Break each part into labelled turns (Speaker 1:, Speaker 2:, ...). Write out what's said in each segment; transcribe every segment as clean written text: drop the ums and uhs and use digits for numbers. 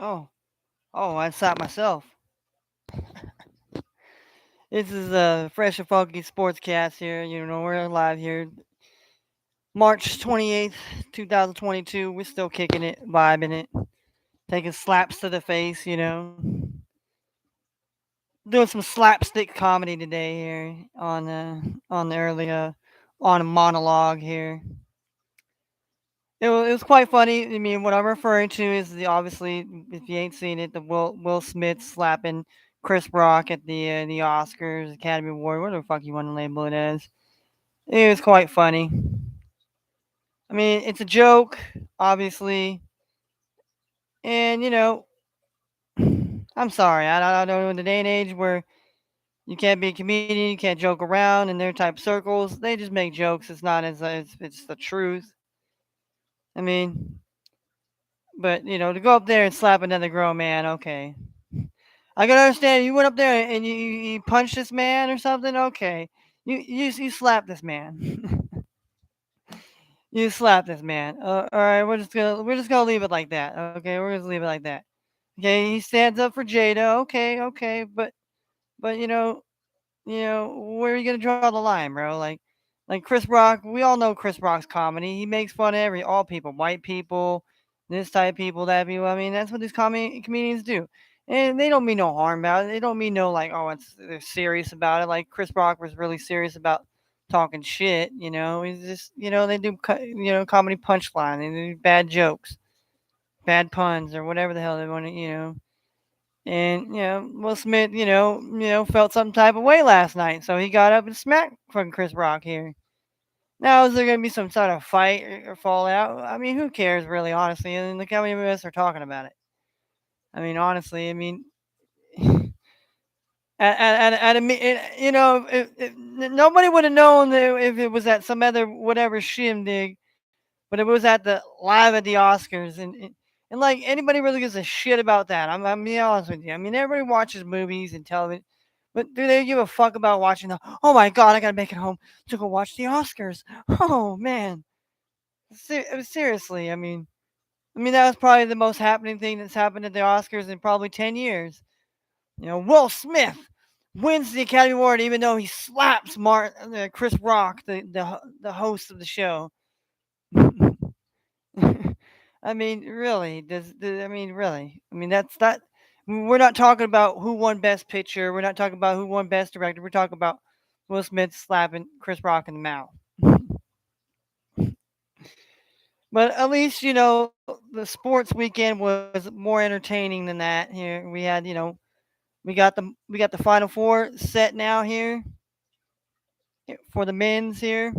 Speaker 1: Oh, I slapped myself. This is Fresh and Funky Sportscast here. We're live here, March 28th, 2022. We're still kicking it, vibing it, taking slaps to the face. Doing some slapstick comedy today here on the early on a monologue here. It was quite funny. I mean, what I'm referring to is obviously, if you ain't seen it, the Will Smith slapping Chris Rock at the Oscars, Academy Award, whatever the fuck you want to label it as. It was quite funny. I mean, it's a joke, obviously, and I'm sorry. I don't know, in the day and age where you can't be a comedian, you can't joke around in their type of circles. They just make jokes. It's not as it's the truth. I mean, but to go up there and slap another grown man, okay. I can understand you went up there and you punched this man or something. Okay, you slapped this man. You slapped this man. All right, we're just gonna leave it like that. Okay, we're gonna leave it like that. Okay, he stands up for Jada. Okay, okay, but where are you gonna draw the line, bro? Like Chris Rock. We all know Chris Rock's comedy. He makes fun of all people, white people, this type of people, that people. I mean, that's what these comedians do, and they don't mean no harm about it. They don't mean no like, oh, they're serious about it. Like Chris Rock was really serious about talking shit. He's just they do comedy punchline. They do bad jokes, bad puns, or whatever the hell they want to. And Will Smith, felt some type of way last night, so he got up and smacked fucking Chris Rock here. Now, is there gonna be some sort of fight or fallout? I mean, who cares, really, honestly? And look how many of us are talking about it. I mean, honestly, I mean, at a nobody would have known that if it was at some other whatever shindig, but it was at the live at the Oscars, and like anybody really gives a shit about that. I'm being honest with you. I mean, everybody watches movies and television, but do they give a fuck about watching the? Oh my god, I gotta make it home to go watch the Oscars. Oh man, seriously. I mean that was probably the most happening thing that's happened at the Oscars in probably 10 years. Will Smith wins the Academy Award even though he slaps Chris Rock, the host of the show. I mean, really? I mean, really? I mean, that's not. We're not talking about who won Best Picture. We're not talking about who won Best Director. We're talking about Will Smith slapping Chris Rock in the mouth. But at least the sports weekend was more entertaining than that. Here we had we got the Final Four set now here for the men's here.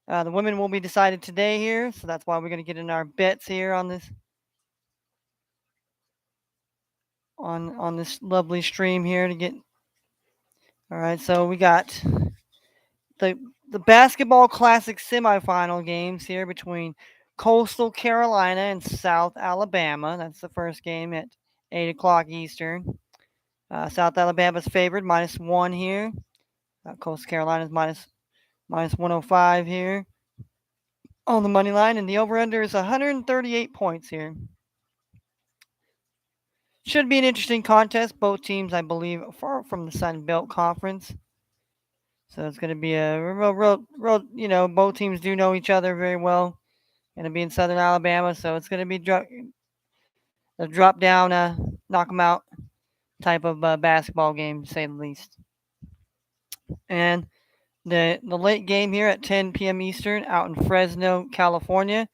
Speaker 1: The women will be decided today here, so that's why we're gonna get in our bets here on this lovely stream here to get. All right, so we got the the basketball classic semifinal games here between Coastal Carolina and South Alabama. That's the first game at 8 o'clock Eastern. South Alabama's favored -1 here. Coastal Carolina's minus 105 here on the money line, and the over under is 138 points here. Should be an interesting contest. Both teams, I believe, are far from the Sun Belt Conference. So it's going to be a real, both teams do know each other very well. Going to be in Southern Alabama, so it's going to be a drop down, knock 'em out type of basketball game, to say the least. And the late game here at 10 p.m. Eastern out in Fresno, California,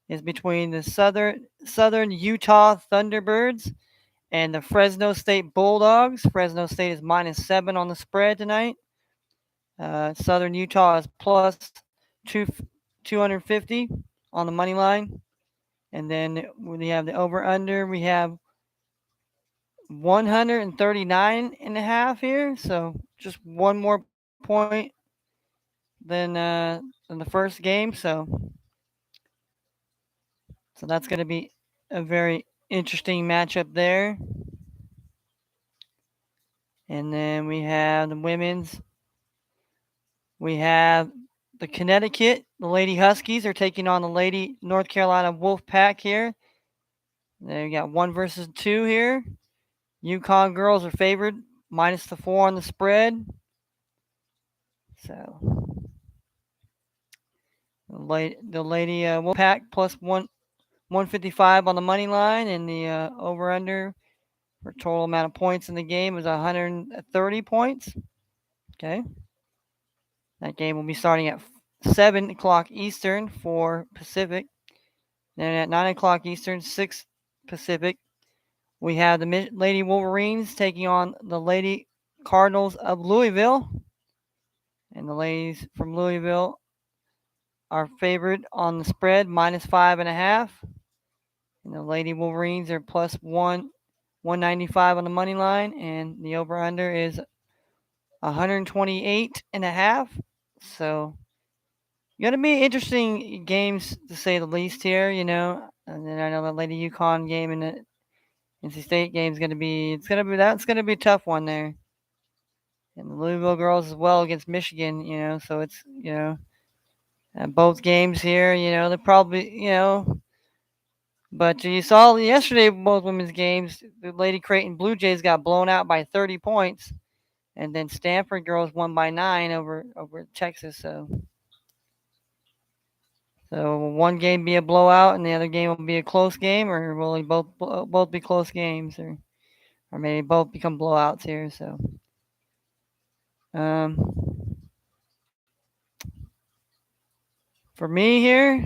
Speaker 1: is between the Southern Utah Thunderbirds and the Fresno State Bulldogs. Fresno State is -7 on the spread tonight. Southern Utah is plus two 250 on the money line. And then we have the over under. We have 139 and a half here. So just one more point than the first game. So that's going to be a very interesting matchup there. And then we have the women's. We have the Connecticut. The Lady Huskies are taking on the Lady North Carolina Wolf Pack here. There you got 1 versus 2 here. UConn girls are favored, minus the 4 on the spread. So the lady Wolfpack plus 155 on the money line, and the over under for total amount of points in the game is 130 points. Okay. That game will be starting at 7 o'clock Eastern for Pacific. Then at 9 o'clock Eastern, 6 Pacific, we have the Lady Wolverines taking on the Lady Cardinals of Louisville. And the ladies from Louisville are favored on the spread, minus 5.5. And the Lady Wolverines are plus 195 on the money line. And the over under is 128.5. So going to be interesting games to say the least here, you know. And then I know the Lady UConn game and the NC State game is going to be that's going to be a tough one there. And the Louisville girls as well against Michigan, you know. So it's both games here, you know, they're probably But you saw yesterday both women's games. The Lady Creighton Blue Jays got blown out by 30 points, and then Stanford girls won by 9 over Texas. So will one game be a blowout and the other game will be a close game, or will they both be close games, or maybe both become blowouts here? So, um, for me here,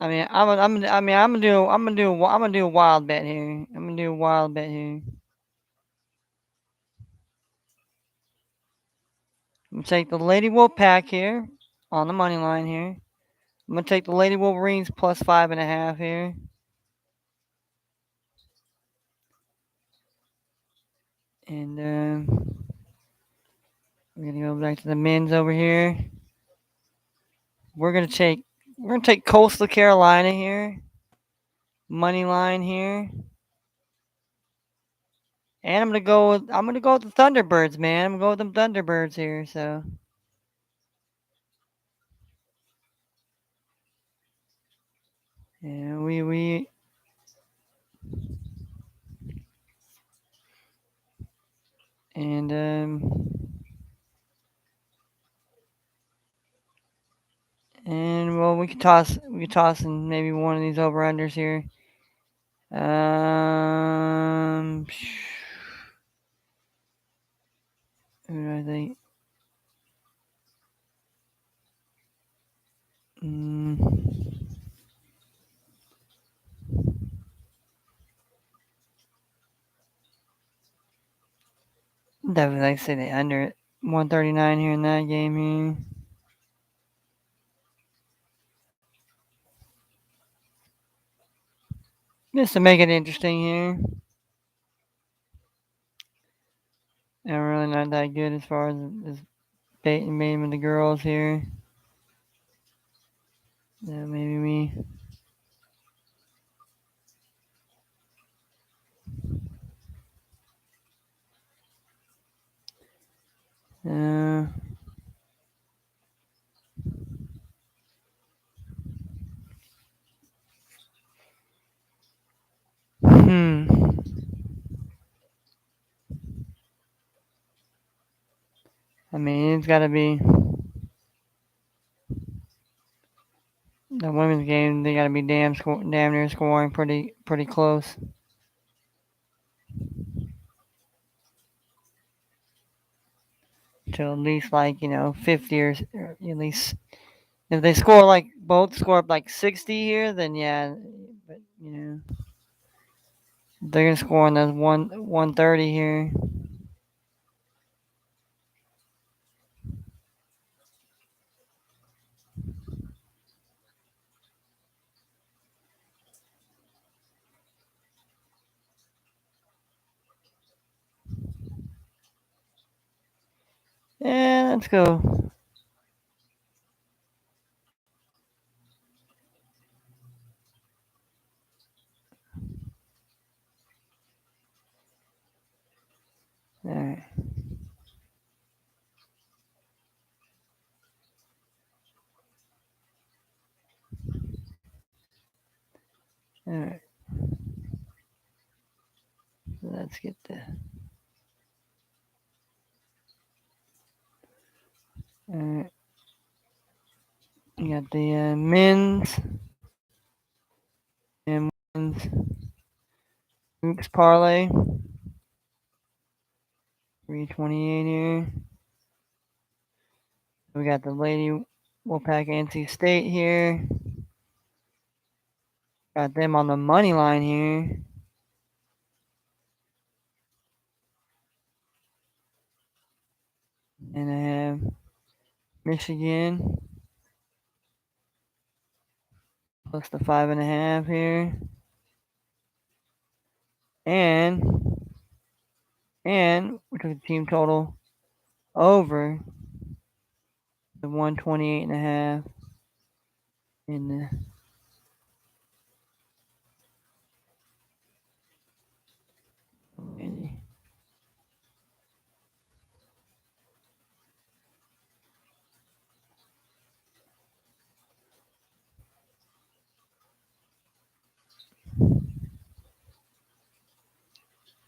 Speaker 1: I'm gonna do a wild bet here. I'm gonna do a wild bet here. I'm gonna take the Lady Wolfpack here on the money line here. I'm gonna take the Lady Wolverines plus 5.5 here. And we're gonna go back to the men's over here. We're gonna take Coastal Carolina here. Money line here. And I'm gonna go with the Thunderbirds, man. I'm gonna go with them Thunderbirds here, so yeah, we and well we could toss in maybe one of these over unders here. Who do I think? Mm, definitely like to say the under 139 here in that game here. Just to make it interesting here. I'm really not that good as far as baiting with the girls here. Maybe me. Uh, hmm. I mean, it's got to be the women's game. They got to be damn near scoring pretty close to at least 50 or at least if they score like both score up like 60 here, then yeah. But they're gonna score on those 130 here. Yeah, let's go. All right. All right. So let's get the. All right. You got the men's and women's hoops parlay. 328 here. We got the Lady Wolfpack NC State here. Got them on the money line here. And I have Michigan plus the 5.5 here. And we took the team total over the 128.5 in the.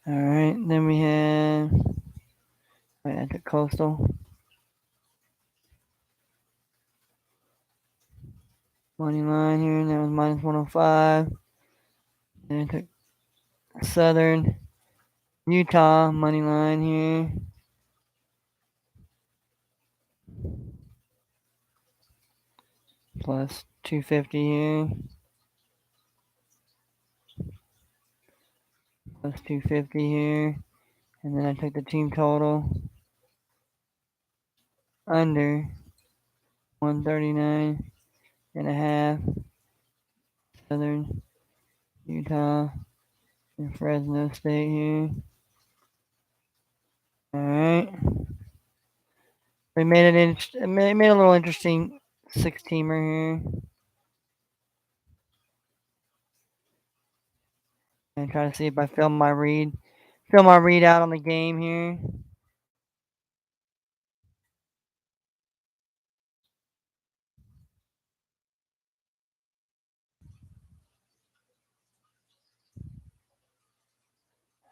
Speaker 1: All right, then we have. Wait, I took Coastal. Money line here, and that was minus 105. Then I took Southern Utah money line here. Plus 250 here. Plus 250 here. And then I took the team total under 139.5. Southern Utah and Fresno State here. All right. We made it made a little interesting 6-teamer here. And try to see if I film my readout on the game here.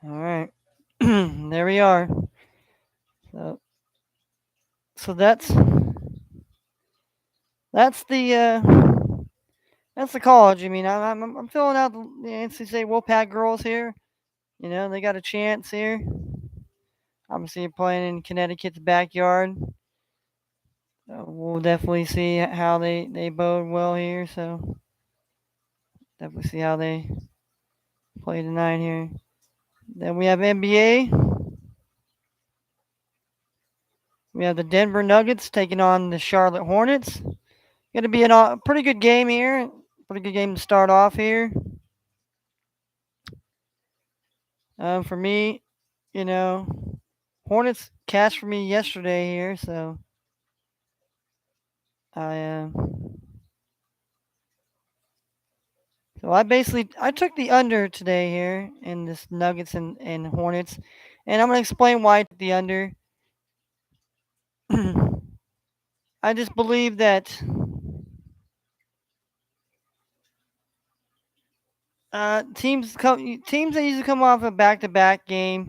Speaker 1: All right. There we are. So so that's the college. I mean, I'm filling out the NC State Wolfpack girls here. You know, they got a chance here. Obviously, playing in Connecticut's backyard. We'll definitely see how they bode well here. So definitely see how they play tonight here. Then we have NBA. We have the Denver Nuggets taking on the Charlotte Hornets. Going to be a pretty good game here. Pretty good game to start off here. For me, you know, Hornets cashed for me yesterday here, so I I took the under today here in this Nuggets and Hornets, and I'm gonna explain why I took the under. I just believe that teams that usually come off a back-to-back game,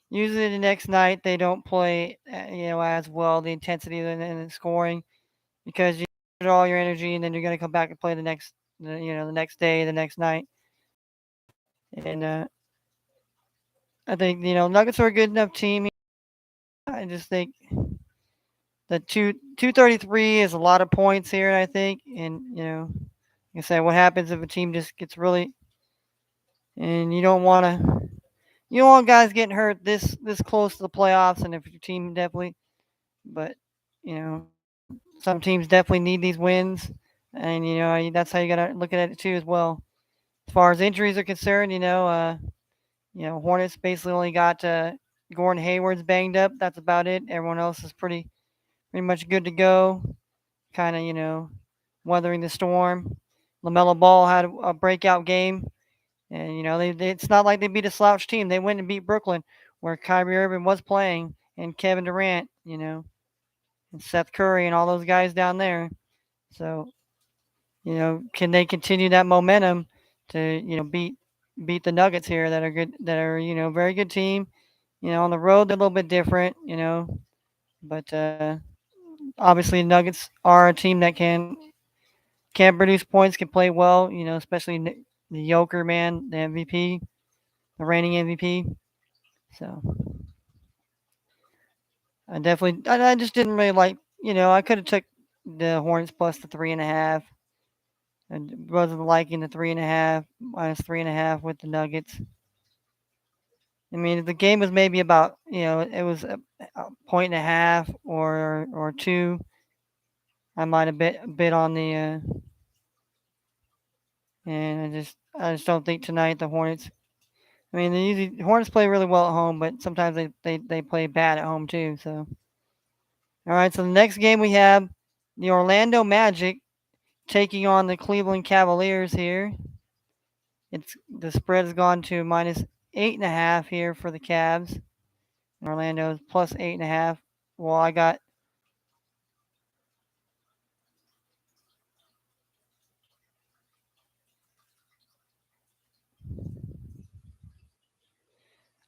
Speaker 1: usually the next night they don't play as well, the intensity and the scoring, because you put all your energy and then you're gonna come back and play the next day, the next night, and I think Nuggets are a good enough team. I just think the 233 is a lot of points here. I think, and like I said, what happens if a team just gets really, and you don't want guys getting hurt this close to the playoffs, and if your team definitely, but some teams definitely need these wins, and that's how you gotta look at it too as well. As far as injuries are concerned, Hornets basically only got Gordon Hayward's banged up. That's about it. Everyone else is pretty much good to go. Kind of weathering the storm. LaMelo Ball had a breakout game, and it's not like they beat a slouch team. They went and beat Brooklyn, where Kyrie Irving was playing, and Kevin Durant, and Seth Curry and all those guys down there. So can they continue that momentum to beat the Nuggets here that are good, that are very good team. On the road they're a little bit different, but obviously the Nuggets are a team that can produce points, can play well. Especially the Joker man, the MVP, the reigning MVP. So I just didn't really like. I could have took the Hornets plus the 3.5. And wasn't liking the 3.5 minus 3.5 with the Nuggets. I mean, the game was maybe about it was a point and a half or two. I might have bit on the and I just don't think tonight the Hornets. I mean, the Hornets play really well at home, but sometimes they play bad at home too. So all right, so the next game we have the Orlando Magic taking on the Cleveland Cavaliers here. The spread has gone to minus 8.5 here for the Cavs. Orlando's plus 8.5. Well,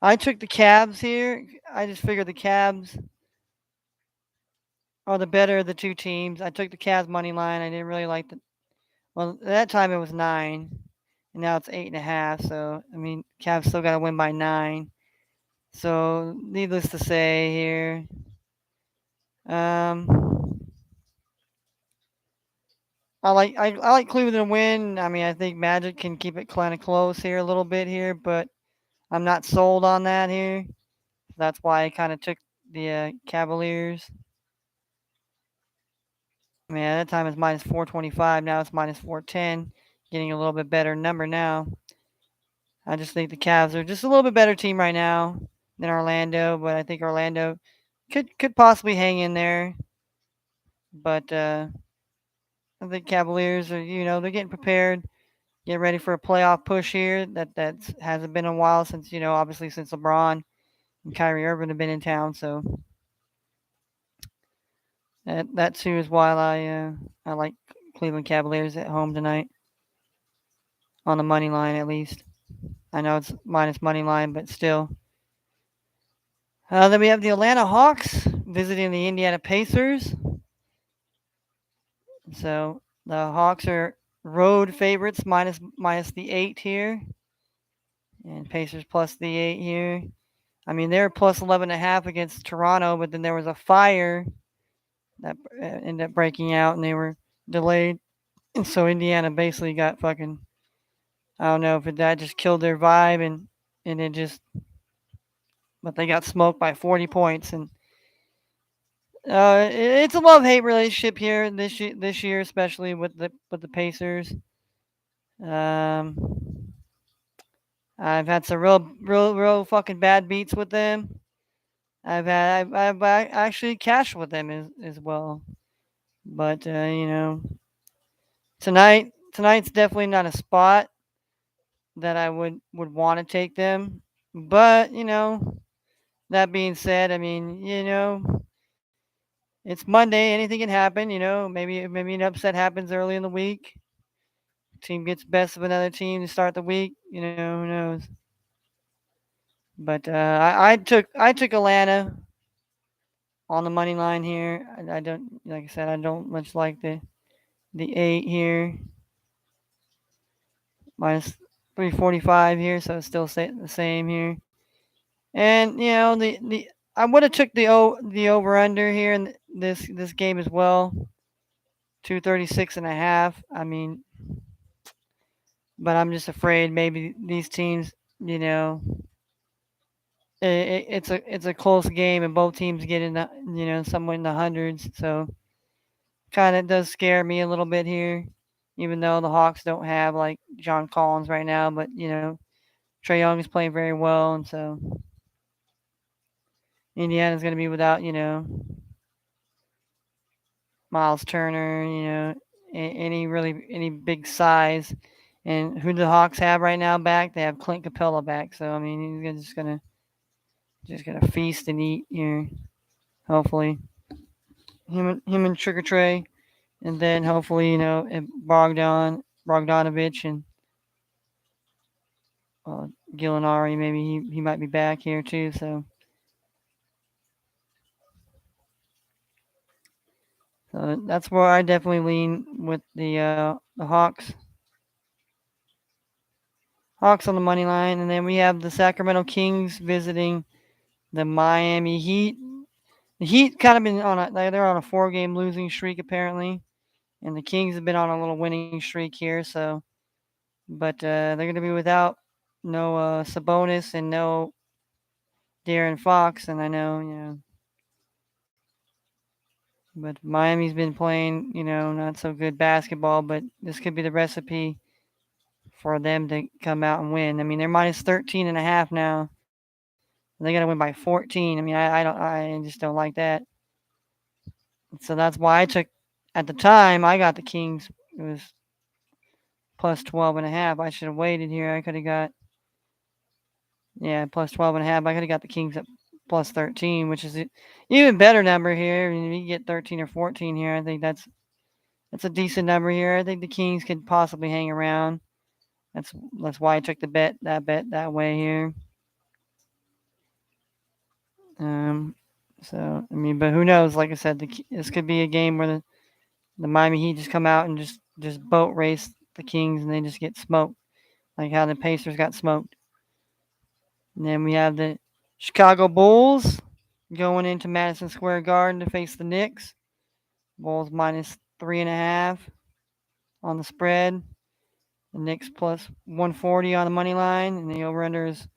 Speaker 1: I took the Cavs here. I just figured the Cavs are the better of the two teams. I took the Cavs money line. I didn't really like the. Well, at that time it was 9, and now it's 8.5. So I mean, Cavs still got to win by 9. So needless to say here, um, I like Cleveland to win. I mean, I think Magic can keep it kind of close here a little bit here, but I'm not sold on that here. That's why I kind of took the Cavaliers. I mean, at that time it's minus 425. Now it's minus 410, getting a little bit better number now. I just think the Cavs are just a little bit better team right now than Orlando, but I think Orlando could possibly hang in there. But I think Cavaliers are they're getting prepared, get ready for a playoff push here. That hasn't been a while since obviously since LeBron and Kyrie Irving have been in town. So that too is why I like Cleveland Cavaliers at home tonight on the money line at least. I know it's minus money line, but still. Then we have the Atlanta Hawks visiting the Indiana Pacers. So the Hawks are road favorites minus the 8 here, and Pacers plus the 8 here. I mean they're plus 11.5 against Toronto, but then there was a fire that ended up breaking out, and they were delayed, and so Indiana basically got fucking. I don't know if that just killed their vibe, and it just, but they got smoked by 40 points, and it's a love hate relationship here this year, especially with the Pacers. Um, I've had some real fucking bad beats with them. I've actually cashed with them as well, but tonight's definitely not a spot that I would want to take them. But that being said, I mean it's Monday. Anything can happen. Maybe an upset happens early in the week. Team gets best of another team to start the week. Who knows? But I took Atlanta on the money line here. I don't, like I said, I don't much like the 8 here, minus 345 here, so it's still the same here. And the I would have took the over under here in this game as well, 236.5. I mean, but I'm just afraid maybe these teams, it's a close game and both teams get in the somewhere in the hundreds. So kind of does scare me a little bit here, even though the Hawks don't have like John Collins right now, but Trae Young is playing very well, and so Indiana's going to be without Miles Turner, any big size. And who do the Hawks have right now back? They have Clint Capella back. So I mean, he's just gonna feast and eat here. Hopefully, him and Trigger Trey, and then hopefully Bogdanovich and Gallinari, maybe he might be back here too. So that's where I definitely lean with the Hawks. Hawks on the money line, and then we have the Sacramento Kings visiting the Miami Heat. The Heat kind of been on they're on a 4-game losing streak apparently, and the Kings have been on a little winning streak here. So, but they're going to be without no Sabonis and no De'Aaron Fox, and I know but Miami's been playing not so good basketball, but this could be the recipe for them to come out and win. I mean, they're minus 13 and a half now. They got to win by 14. I mean, I just don't like that. So that's why I took, at the time, I got the Kings. It was plus 12 and a half. I should have waited here. I could have got, yeah, plus 12 and a half. I could have got the Kings at plus 13, which is an even better number here. I mean, if you get 13 or 14 here, I think that's a decent number here. I think the Kings could possibly hang around. That's why I took the bet that way here. Um, so I mean, but who knows? Like I said, this could be a game where the Miami Heat just come out and just boat race the Kings and they just get smoked, like how the Pacers got smoked. And then we have the Chicago Bulls going into Madison Square Garden to face the Knicks. Bulls minus 3.5 on the spread. The Knicks plus 140 on the money line, and the over/under is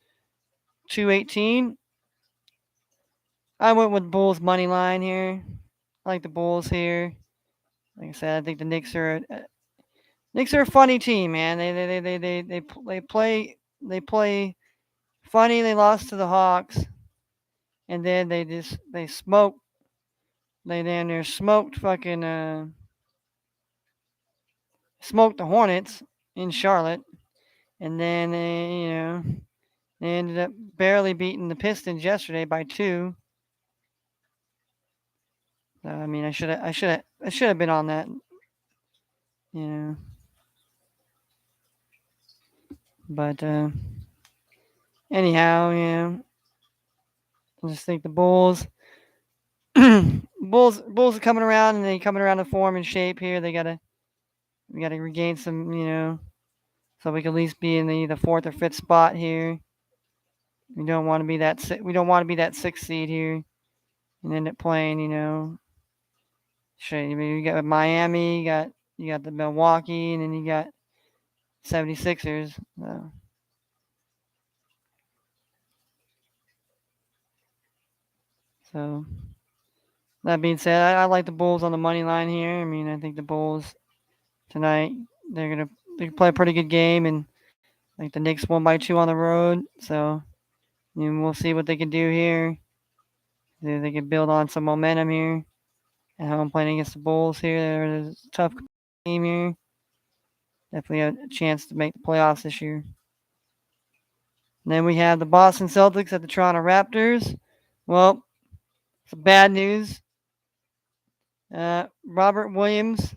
Speaker 1: 218. I went with Bulls money line here. I like the Bulls here. Like I said, I think the Knicks are a funny team, man. They play funny. They lost to the Hawks, and then they smoked. They damn near smoked smoked the Hornets in Charlotte, and then they ended up barely beating the Pistons yesterday by 2. I mean, I should have been on that, you know. But anyhow, I just think the Bulls are coming around, and they coming around to form and shape here. We gotta regain some, so we can at least be in the fourth or fifth spot here. We don't want to be that sixth seed here and end up playing, shit. I mean, you got Miami, you got the Milwaukee, and then you got 76ers. So that being said, I like the Bulls on the money line here. I mean, I think the Bulls tonight they can play a pretty good game, and like the Knicks won by 2 on the road, so we'll see what they can do here. They can build on some momentum here at home playing against the Bulls here. They're a tough team here. Definitely a chance to make the playoffs this year. And then we have the Boston Celtics at the Toronto Raptors. Well, some bad news. Robert Williams,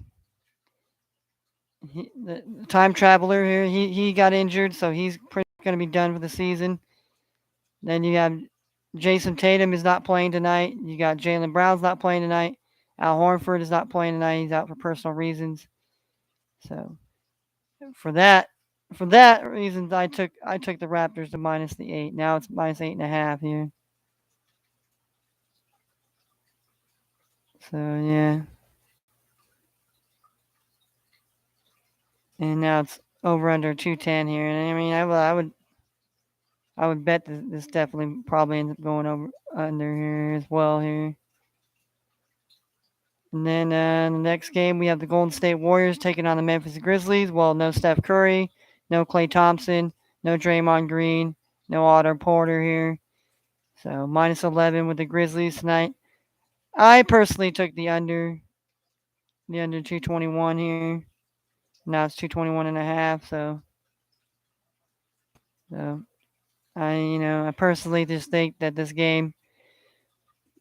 Speaker 1: the time traveler here, he got injured, so he's pretty going to be done for the season. Then you have Jason Tatum is not playing tonight. You got Jaylen Brown's not playing tonight. Al Horford is not playing tonight. He's out for personal reasons. So for that reason, I took the Raptors to minus the 8. Now it's minus 8.5 here. So yeah, and now it's over under 210 here. And I mean, I would bet this definitely probably ends up going over under here as well here. And then the next game, we have the Golden State Warriors taking on the Memphis Grizzlies. Well, no Steph Curry, no Klay Thompson, no Draymond Green, no Otto Porter here. So minus 11 with the Grizzlies tonight. I personally took the under 221 here. Now it's 221 and a half. So I personally just think that this game,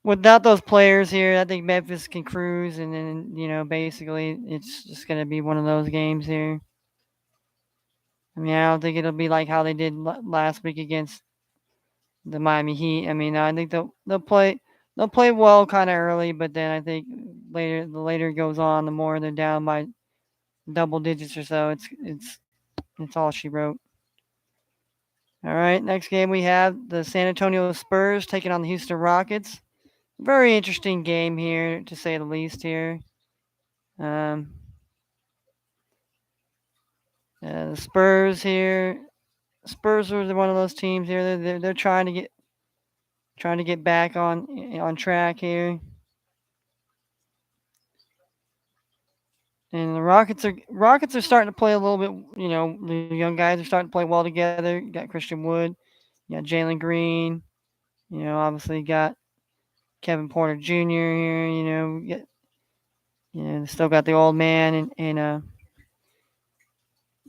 Speaker 1: without those players here, I think Memphis can cruise, and then basically it's just gonna be one of those games here. I mean, I don't think it'll be like how they did last week against the Miami Heat. I mean, I think they'll play well kind of early, but then I think the later it goes on, the more they're down by double digits or so. It's all she wrote. All right, next game we have the San Antonio Spurs taking on the Houston Rockets. Very interesting game here, to say the least. Here, um, the Spurs here. Spurs are one of those teams here. They're trying to get back on track here. And the Rockets are starting to play a little bit. The young guys are starting to play well together. You got Christian Wood, you got Jalen Green. Obviously you got Kevin Porter Jr. here. Still got the old man and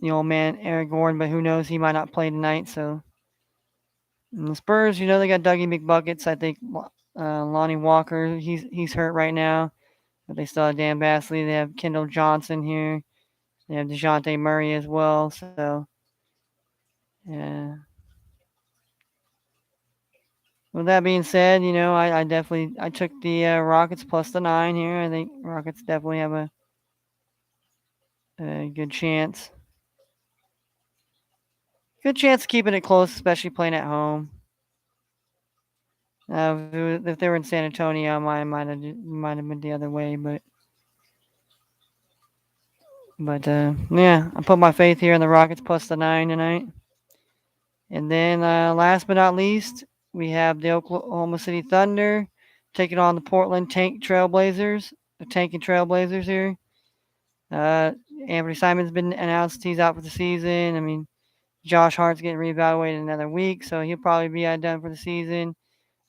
Speaker 1: the old man Eric Gordon, but who knows? He might not play tonight. So and the Spurs, they got Dougie McBuckets. I think Lonnie Walker, he's hurt right now, but they still have Dan Basley. They have Kendall Johnson here. They have DeJounte Murray as well. So yeah. With that being said, I definitely I took the Rockets plus the 9 here. I think Rockets definitely have a good chance. Good chance of keeping it close, especially playing at home. If they were in San Antonio, might have been the other way, but yeah, I put my faith here in the Rockets plus the 9 tonight. And then last but not least, we have the Oklahoma City Thunder taking on the Portland Trailblazers. The Tank and Trailblazers here. Anthony Simon's been announced he's out for the season. I mean, Josh Hart's getting reevaluated another week, so he'll probably be done for the season.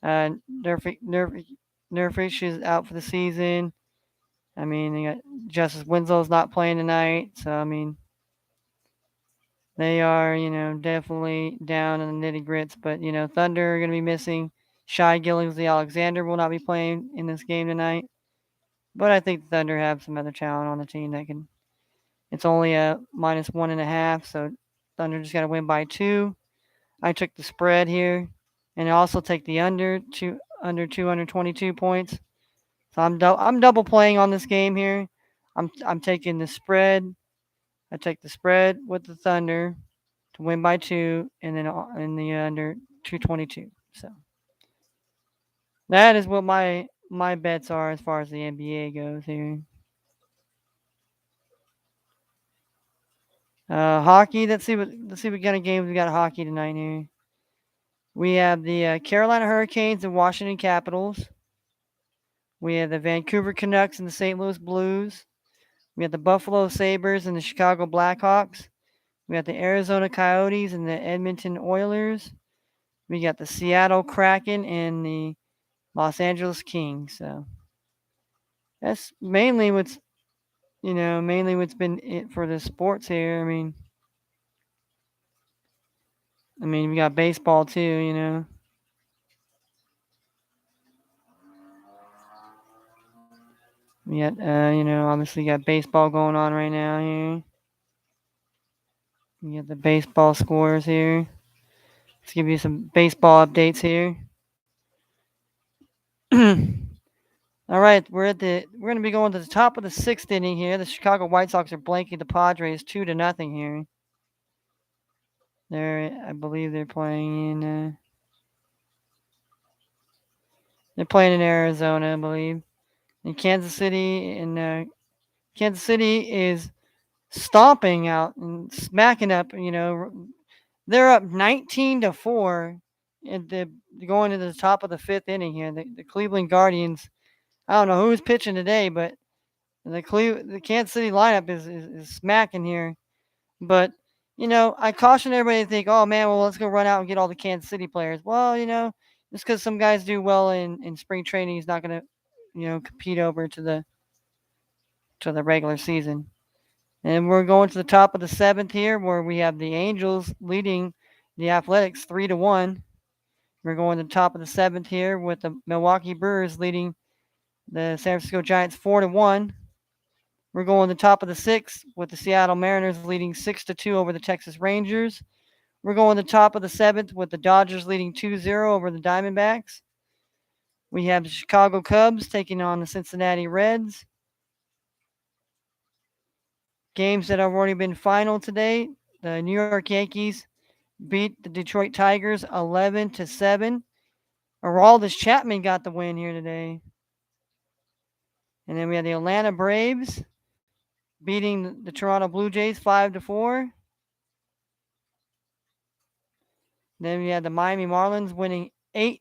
Speaker 1: Nurkic is out for the season. I mean, they got Justice Winslow's not playing tonight, so I mean, they are, definitely down in the nitty grits. But Thunder are going to be missing. Shai Gilgeous-Alexander will not be playing in this game tonight. But I think the Thunder have some other talent on the team that can. It's only a -1.5, so Thunder just got to win by 2. I took the spread here, and I also take the under 222 points. So I'm double playing on this game here. I'm taking the spread. I take the spread with the Thunder to win by 2, and then in the under 222. So that is what my bets are as far as the NBA goes here. Hockey. Let's see what kind of games we got hockey tonight here. We have the Carolina Hurricanes and Washington Capitals. We have the Vancouver Canucks and the St. Louis Blues. We have the Buffalo Sabres and the Chicago Blackhawks. We got the Arizona Coyotes and the Edmonton Oilers. We got the Seattle Kraken and the Los Angeles Kings. So that's mainly what's been it for the sports here. I mean, we got baseball too. We got obviously got baseball going on right now here. We got the baseball scores here. Let's give you some baseball updates here. All right, we're going to be going to the top of the 6th inning here. The Chicago White Sox are blanking the Padres 2-0 here. I believe they're playing in. They're playing in Arizona, I believe. In Kansas City, and Kansas City is stomping out and smacking up. They're up 19-4 and going into the top of the 5th inning here. The Cleveland Guardians. I don't know who's pitching today, but the Kansas City lineup is smacking here. But I caution everybody to think, oh man, well let's go run out and get all the Kansas City players. Well, just because some guys do well in spring training is not going to compete over to the regular season. And we're going to the top of the 7th here, where we have the Angels leading the Athletics 3-1. We're going to the top of the 7th here with the Milwaukee Brewers leading the San Francisco Giants 4-1. We're going to the top of the sixth with the Seattle Mariners leading 6-2 over the Texas Rangers. We're going to the top of the seventh with the Dodgers leading 2-0 over the Diamondbacks. We have the Chicago Cubs taking on the Cincinnati Reds. Games that have already been final today. The New York Yankees beat the Detroit Tigers 11-7. Aroldis Chapman got the win here today. And then we had the Atlanta Braves beating the Toronto Blue Jays 5-4. Then we had the Miami Marlins winning 8-1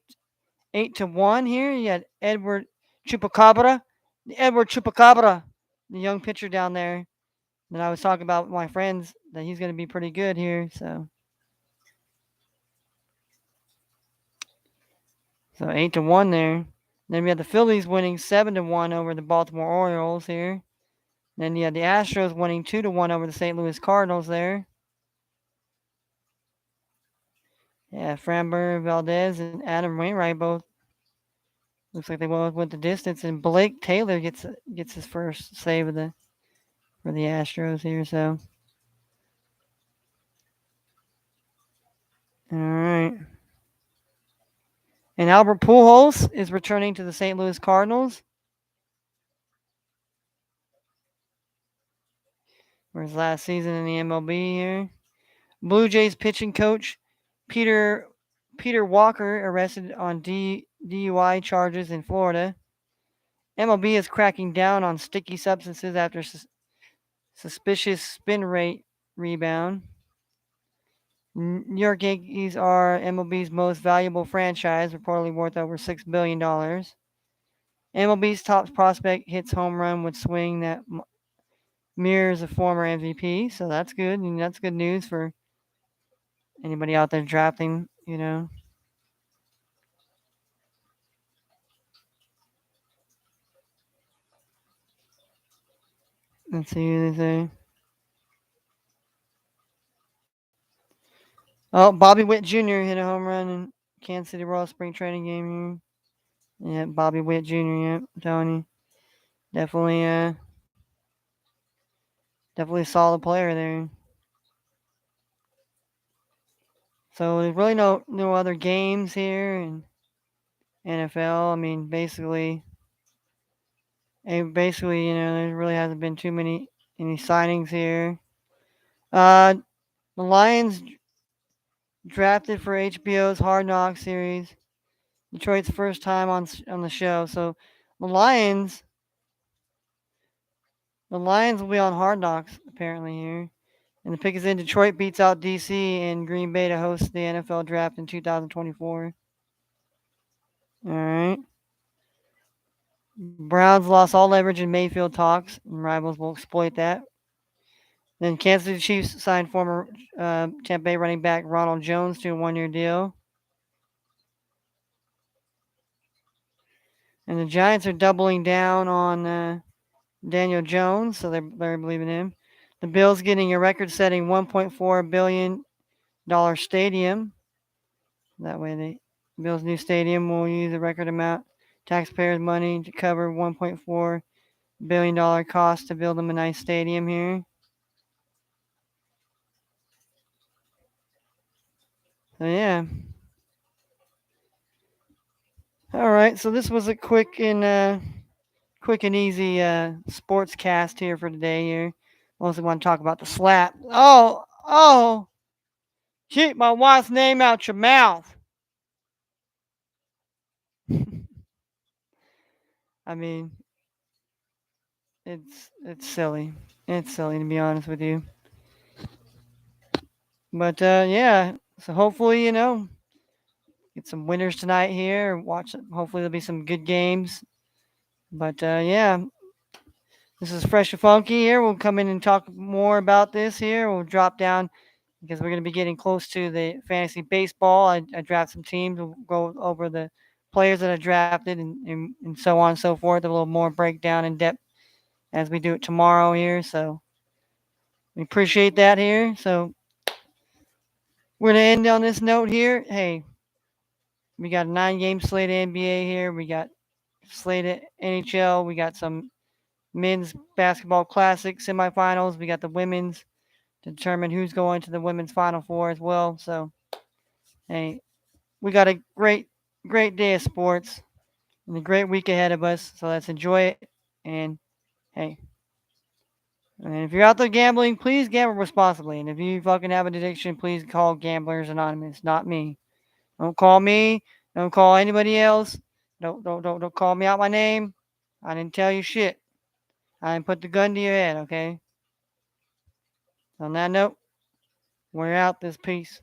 Speaker 1: here. You had Chupacabra, the young pitcher down there that I was talking about with my friends, that he's going to be pretty good here. So 8-1 there. Then we had the Phillies winning 7-1 over the Baltimore Orioles here. Then you had the Astros winning 2-1 over the St. Louis Cardinals there. Yeah, Framber Valdez and Adam Wainwright both looks like they both went the distance, and Blake Taylor gets his first save for the Astros here. So, all right. And Albert Pujols is returning to the St. Louis Cardinals. For his last season in the MLB here. Blue Jays pitching coach Peter Walker arrested on DUI charges in Florida. MLB is cracking down on sticky substances after suspicious spin rate rebound. New York Yankees are MLB's most valuable franchise, reportedly worth over $6 billion. MLB's top prospect hits home run with swing that mirrors a former MVP, so that's good. And that's good news for anybody out there drafting, Let's see what they say. Oh, Bobby Witt Jr. hit a home run in Kansas City Royals spring training game here. Yeah, Bobby Witt Jr. Yeah, I'm telling you, definitely, definitely a solid player there. So there's really no other games here in NFL. I mean, basically, there really hasn't been too many any signings here. The Lions drafted for HBO's Hard Knocks series. Detroit's first time on the show. So the Lions will be on Hard Knocks apparently here. And the pick is in. Detroit beats out DC and Green Bay to host the NFL draft in 2024. All right. Browns lost all leverage in Mayfield talks, and rivals will exploit that. Then Kansas City Chiefs signed former Tampa Bay running back Ronald Jones to a one-year deal. And the Giants are doubling down on Daniel Jones, so they're believing him. The Bills getting a record-setting $1.4 billion stadium. That way, the Bills' new stadium will use a record amount taxpayers' money to cover $1.4 billion cost to build them a nice stadium here. So yeah. All right, so this was a quick and easy sports cast here for today. Here, mostly want to talk about the slap. Oh! Keep my wife's name out your mouth. I mean, it's silly. It's silly to be honest with you. But yeah, so hopefully get some winners tonight here. Watch. Hopefully there'll be some good games. But yeah, this is Fresh and Funky here. We'll come in and talk more about this here. We'll drop down because we're going to be getting close to the fantasy baseball. I draft some teams. We'll go over the players that I drafted and so on and so forth. A little more breakdown in depth as we do it tomorrow here. So we appreciate that here. So we're going to end on this note here. Hey, we got a 9-game slate of NBA here. We got slate of NHL. We got some men's basketball classic semifinals. We got the women's to determine who's going to the women's final four as well. So, hey, we got a great day of sports and a great week ahead of us. So let's enjoy it. And hey, and if you're out there gambling, please gamble responsibly. And if you fucking have an addiction, please call Gamblers Anonymous, not me. Don't call me. Don't call anybody else. Don't call me out my name. I didn't tell you shit. I didn't put the gun to your head, okay? On that note, we're out this piece.